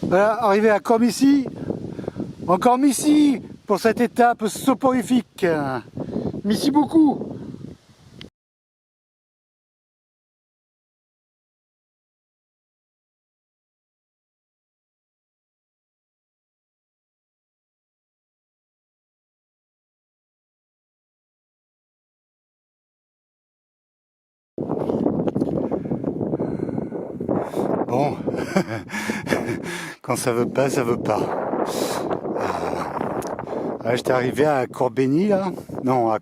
Voilà, arrivé à Cormicy. Encore Missy pour cette étape soporifique. Missy beaucoup. Bon, quand ça veut pas, ça veut pas. J'étais arrivé à Corbeny là, non à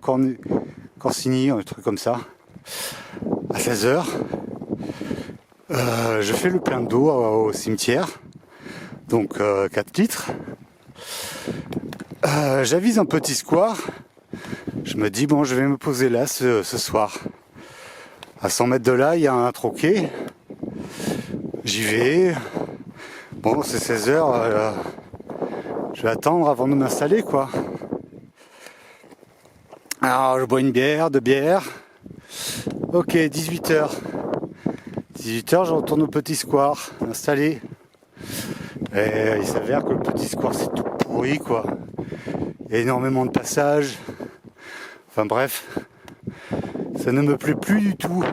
Corsigny, un truc comme ça, à 16h. Je fais le plein d'eau au cimetière, donc 4 litres. J'avise un petit square. Je me dis bon, je vais me poser là ce soir. À 100 mètres de là, il y a un troquet. J'y vais. Bon, c'est 16h. Je vais attendre avant de m'installer, quoi. Alors, je bois une bière, 2 bières. Ok, 18h. 18h, je retourne au petit square, installé. Et il s'avère que le petit square, c'est tout pourri, quoi. Il y a énormément de passages. Enfin bref, ça ne me plaît plus du tout.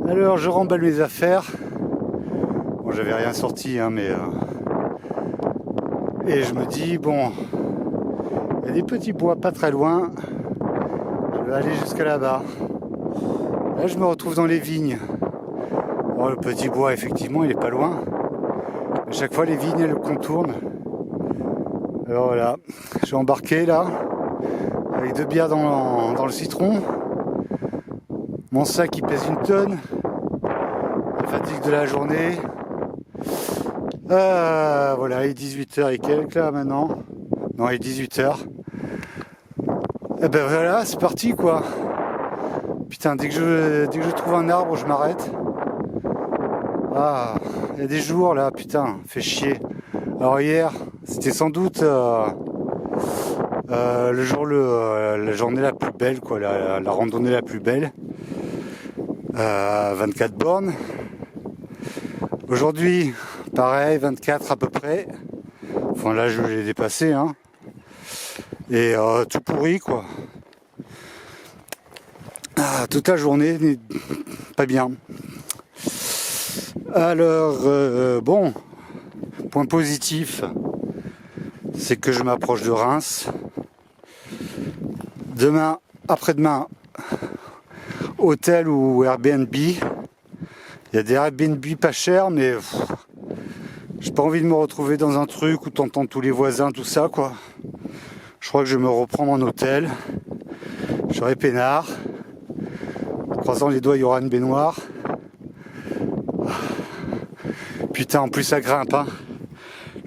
Alors, je remballe mes affaires. Bon, j'avais rien sorti, hein, mais... Et je me dis, bon... Il y a des petits bois pas très loin. Je vais aller jusqu'à là-bas. Là, je me retrouve dans les vignes. Bon, le petit bois, effectivement, il est pas loin. À chaque fois, les vignes, elles le contournent. Alors voilà, je suis embarqué là, avec 2 bières dans le citron. Mon sac, il pèse 1 tonne. La fatigue de la journée. Voilà, il est 18h et quelques là maintenant. Non, il est 18h. Et ben voilà, c'est parti quoi. Putain, dès que je trouve un arbre, je m'arrête. Ah, il y a des jours là, putain, fait chier. Alors hier, c'était sans doute le jour, la journée la plus belle, quoi, la randonnée la plus belle. 24 bornes. Aujourd'hui, pareil, 24 à peu près. Enfin là, je l'ai dépassé, hein. Et tout pourri, quoi. Toute la journée, pas bien. Alors, bon, point positif, c'est que je m'approche de Reims. Demain, après-demain, hôtel ou Airbnb. Il y a des Airbnb pas chers, mais j'ai pas envie de me retrouver dans un truc où t'entends tous les voisins, tout ça, quoi. Je crois que je vais me reprendre en hôtel. Je serai peinard. En croisant les doigts, il y aura une baignoire. Putain, en plus ça grimpe, hein.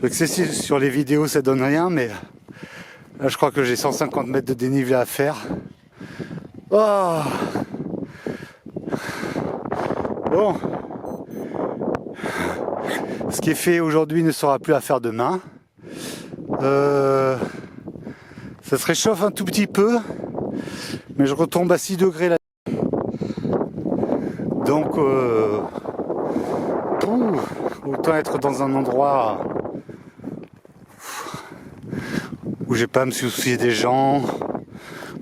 Je sais si sur les vidéos ça donne rien, mais là je crois que j'ai 150 mètres de dénivelé à faire. Oh. Bon. Ce qui est fait aujourd'hui ne sera plus à faire demain. Ça se réchauffe un tout petit peu, mais je retombe à 6 degrés là. Donc, autant être dans un endroit où j'ai pas à me soucier des gens.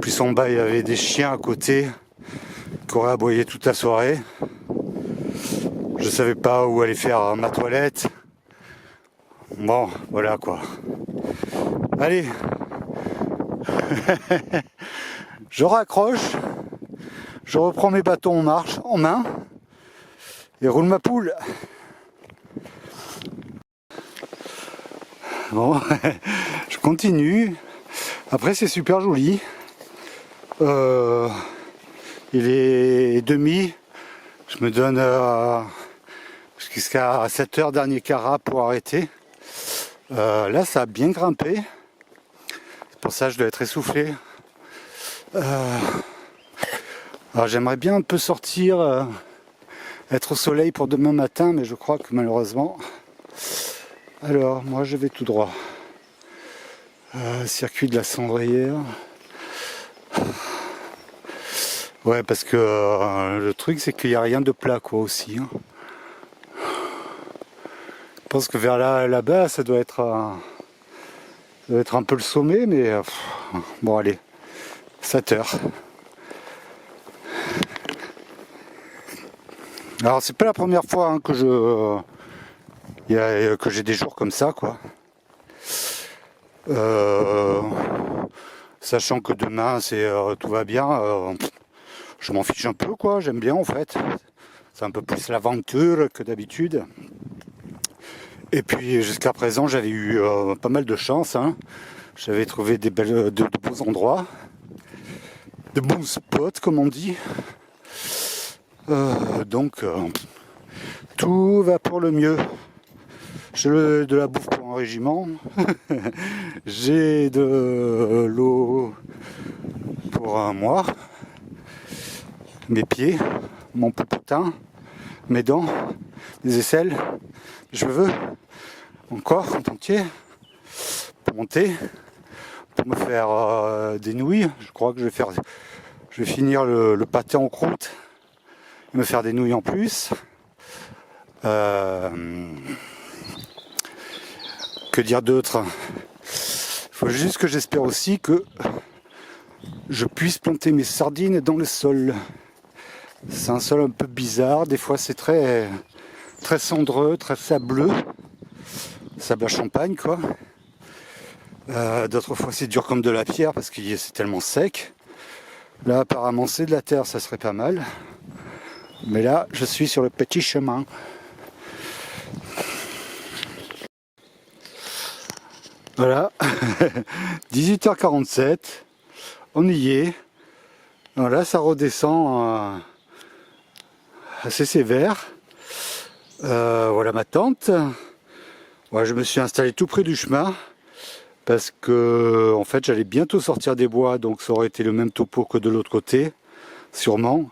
Plus en bas, il y avait des chiens à côté qui auraient aboyé toute la soirée. Je savais pas où aller faire ma toilette. Bon, voilà quoi. Allez. Je raccroche. Je reprends mes bâtons en main. Et roule ma poule. Bon, je continue. Après, c'est super joli. Il est demi. Je me donne jusqu'à 7h, dernier carat pour arrêter. Là, ça a bien grimpé. C'est pour ça que je dois être essoufflé. Alors, j'aimerais bien un peu sortir, être au soleil pour demain matin, mais je crois que malheureusement... Alors, moi, je vais tout droit. Circuit de la Cendrière. Ouais, parce que le truc, c'est qu'il n'y a rien de plat, quoi, aussi. Hein. Je pense que vers là-bas, ça doit être un peu le sommet, mais bon, allez, 7 heures. Alors, c'est pas la première fois hein, que que j'ai des jours comme ça, quoi. Sachant que demain, tout va bien, je m'en fiche un peu, quoi. J'aime bien, en fait. C'est un peu plus l'aventure que d'habitude. Et puis, jusqu'à présent, j'avais eu pas mal de chance. Hein. J'avais trouvé de beaux endroits, de bons spots, comme on dit. Donc, tout va pour le mieux. J'ai de la bouffe pour un régiment. J'ai de l'eau pour un mois. Mes pieds, mon popotin, mes dents, mes aisselles, mes cheveux, mon corps en entier, pour monter, pour me faire des nouilles. Je crois que je vais finir le pâté en croûte, me faire des nouilles en plus. Que dire d'autre? Il faut juste que j'espère aussi que je puisse planter mes sardines dans le sol. C'est un sol un peu bizarre, des fois c'est très cendreux, très sableux, sable à champagne quoi. D'autres fois c'est dur comme de la pierre parce que c'est tellement sec. Là apparemment c'est de la terre, ça serait pas mal. Mais là je suis sur le petit chemin. Voilà, 18h47, on y est. Alors là ça redescend assez sévère. Voilà ma tente. Ouais, je me suis installé tout près du chemin parce que en fait j'allais bientôt sortir des bois, donc ça aurait été le même topo que de l'autre côté, sûrement.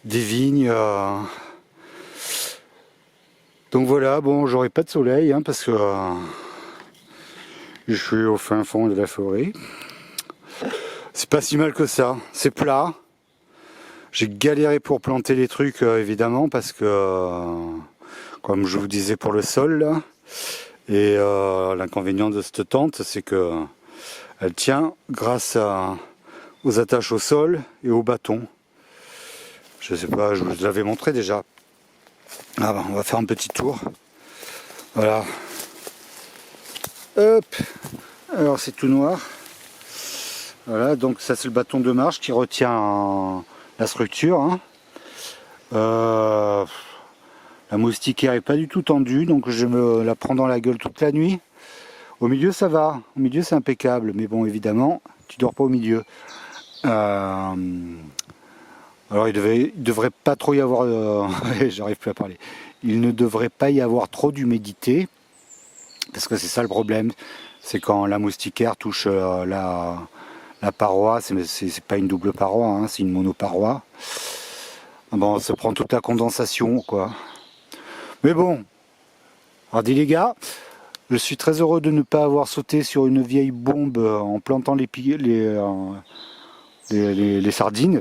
Des vignes. Donc voilà, bon j'aurai pas de soleil hein, parce que je suis au fin fond de la forêt. C'est pas si mal que ça, c'est plat. J'ai galéré pour planter les trucs évidemment parce que comme je vous disais pour le sol là. Et l'inconvénient de cette tente, c'est que elle tient grâce aux attaches au sol et au bâton. Je sais pas, je vous l'avais montré déjà. Ah bah, on va faire un petit tour. Voilà. Hop. Alors c'est tout noir. Voilà, donc ça c'est le bâton de marche qui retient la structure. Hein. La moustiquaire est pas du tout tendue, donc je me la prends dans la gueule toute la nuit. Au milieu ça va, au milieu c'est impeccable, mais bon évidemment tu dors pas au milieu. Alors il devrait pas trop y avoir, j'arrive plus à parler. Il ne devrait pas y avoir trop d'humidité, parce que c'est ça le problème, c'est quand la moustiquaire touche la paroi, c'est pas une double paroi, hein, c'est une monoparoi. Bon, ça prend toute la condensation quoi. Mais bon, alors dit les gars. Je suis très heureux de ne pas avoir sauté sur une vieille bombe en plantant les sardines.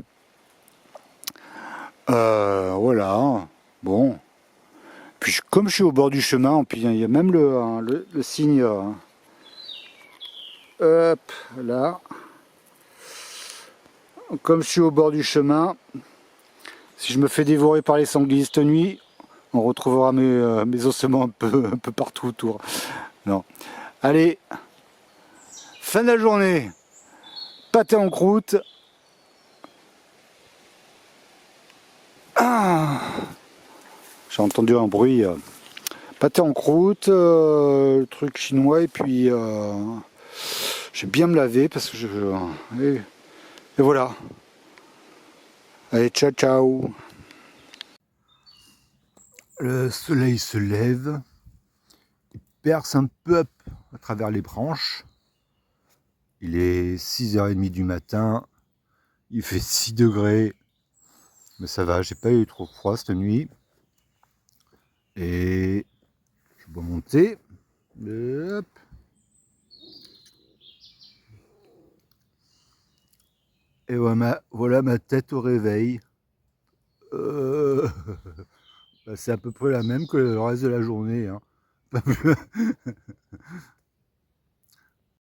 Voilà, bon. Puis comme je suis au bord du chemin, puis il y a même le signe. Hop, là. Comme je suis au bord du chemin, si je me fais dévorer par les sangliers cette nuit, on retrouvera mes ossements un peu partout autour. Non. Allez, fin de la journée. Pâté en croûte. Ah, j'ai entendu un bruit. Pâté en croûte, le truc chinois, et puis j'ai bien me laver parce que et voilà. Allez, ciao ciao. Le soleil se lève, il perce un peu à travers les branches. Il est 6h30 du matin, il fait 6 degrés, mais ça va, j'ai pas eu trop froid cette nuit. Et je vais monter. Hop. Et voilà ma tête au réveil. Euh, bah, c'est à peu près la même que le reste de la journée, hein. Pas plus.